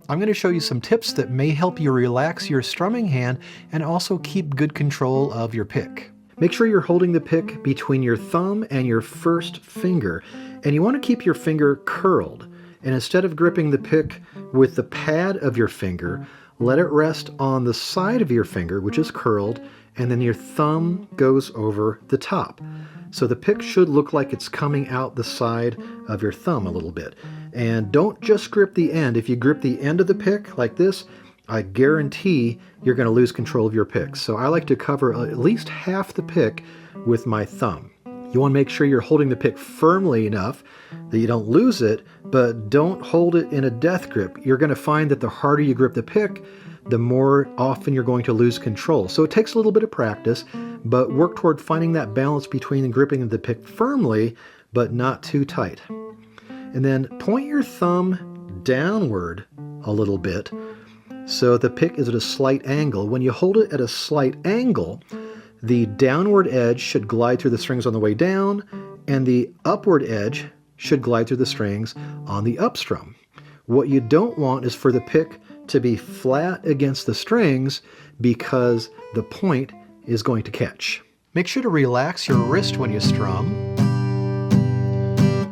I'm going to show you some tips that may help you relax your strumming hand and also keep good control of your pick. Make sure you're holding the pick between your thumb and your first finger, and you want to keep your finger curled. And instead of gripping the pick with the pad of your finger, let it rest on the side of your finger, which is curled, and then your thumb goes over the top. So the pick should look like it's coming out the side of your thumb a little bit. And don't just grip the end. If you grip the end of the pick like this, I guarantee you're going to lose control of your pick. So I like to cover at least half the pick with my thumb. You want to make sure you're holding the pick firmly enough that you don't lose it, but don't hold it in a death grip. You're going to find that the harder you grip the pick, the more often you're going to lose control. So it takes a little bit of practice, but work toward finding that balance between gripping the pick firmly, but not too tight. And then point your thumb downward a little bit so the pick is at a slight angle. When you hold it at a slight angle, the downward edge should glide through the strings on the way down, and the upward edge should glide through the strings on the up strum. What you don't want is for the pick to be flat against the strings because the point is going to catch. Make sure to relax your wrist when you strum.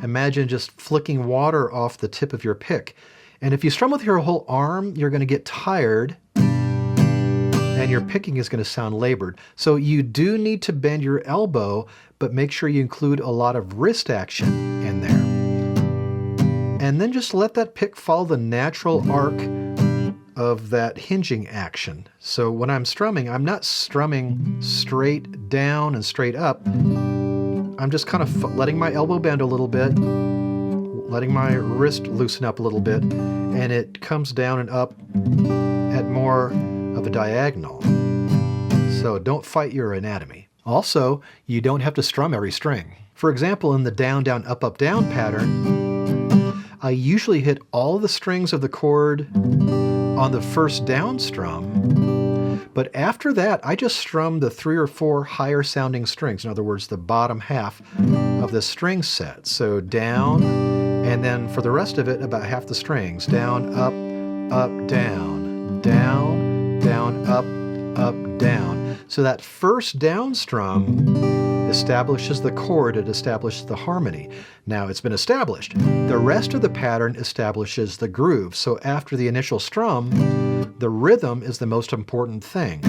Imagine just flicking water off the tip of your pick. And if you strum with your whole arm, you're going to get tired and your picking is going to sound labored. So you do need to bend your elbow, but make sure you include a lot of wrist action in there. And then just let that pick follow the natural arc of that hinging action. So when I'm strumming, I'm not strumming straight down and straight up. I'm just kind of letting my elbow bend a little bit, letting my wrist loosen up a little bit, and it comes down and up at more of a diagonal. So don't fight your anatomy. Also, you don't have to strum every string. For example, in the down, down, up, up, down pattern, I usually hit all the strings of the chord on the first down strum, but after that I just strum the 3 or 4 higher sounding strings, in other words the bottom half of the string set. So down, and then for the rest of it about half the strings. Down, up, down, down, down, up, down. So that first down strum establishes the chord, it establishes the harmony. Now it's been established. The rest of the pattern establishes the groove. So after the initial strum, the rhythm is the most important thing.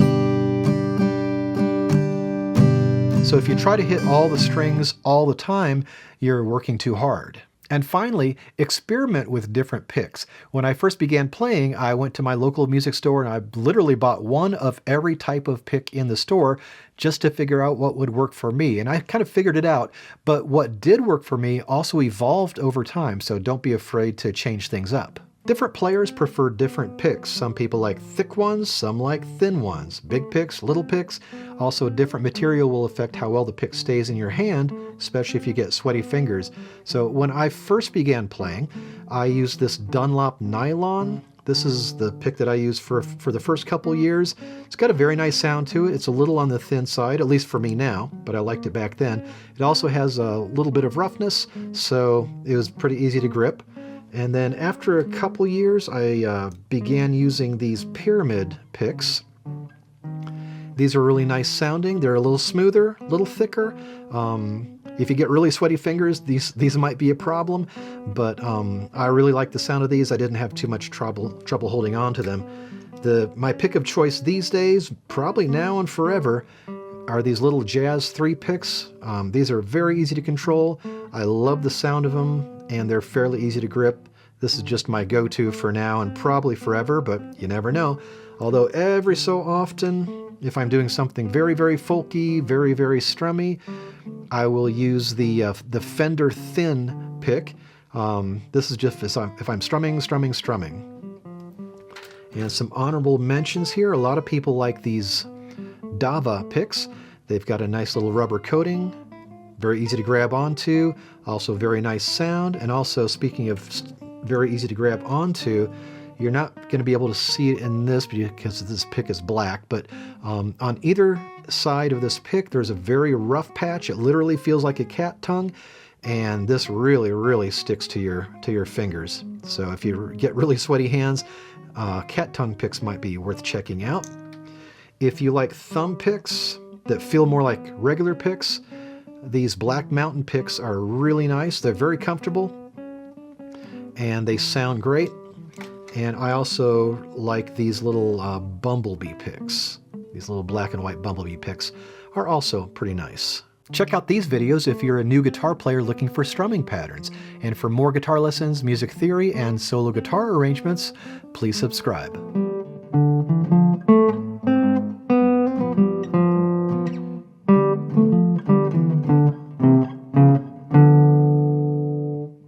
So if you try to hit all the strings all the time, you're working too hard. And finally, experiment with different picks. When I first began playing, I went to my local music store and I literally bought one of every type of pick in the store just to figure out what would work for me. And I kind of figured it out, but what did work for me also evolved over time, so don't be afraid to change things up. Different players prefer different picks. Some people like thick ones, some like thin ones. Big picks, little picks. Also, different material will affect how well the pick stays in your hand, especially if you get sweaty fingers. So when I first began playing, I used this Dunlop nylon. This is the pick that I used for the first couple years. It's got a very nice sound to it. It's a little on the thin side, at least for me now, but I liked it back then. It also has a little bit of roughness, so it was pretty easy to grip. And then after a couple years, I began using these pyramid picks. These are really nice sounding. They're a little smoother, a little thicker. If you get really sweaty fingers, these might be a problem, but I really like the sound of these. I didn't have too much trouble holding on to them. My pick of choice these days, probably now and forever, are these little Jazz 3 picks. These are very easy to control. I love the sound of them, and they're fairly easy to grip. This is just my go-to for now and probably forever, but you never know. Although every so often, if I'm doing something very, very folky, very, very strummy, I will use the Fender Thin pick. This is just if I'm strumming. And some honorable mentions here. A lot of people like these Dava picks. They've got a nice little rubber coating, very easy to grab onto, also very nice sound, and also speaking of very easy to grab onto, you're not going to be able to see it in this because this pick is black, but on either side of this pick there's a very rough patch. It literally feels like a cat tongue, and this really, really sticks to your fingers. So if you get really sweaty hands, cat tongue picks might be worth checking out. If you like thumb picks that feel more like regular picks, these Black Mountain picks are really nice. They're very comfortable and they sound great. And I also like these little bumblebee picks. These little black and white bumblebee picks are also pretty nice. Check out these videos if you're a new guitar player looking for strumming patterns. And for more guitar lessons, music theory, and solo guitar arrangements, please subscribe.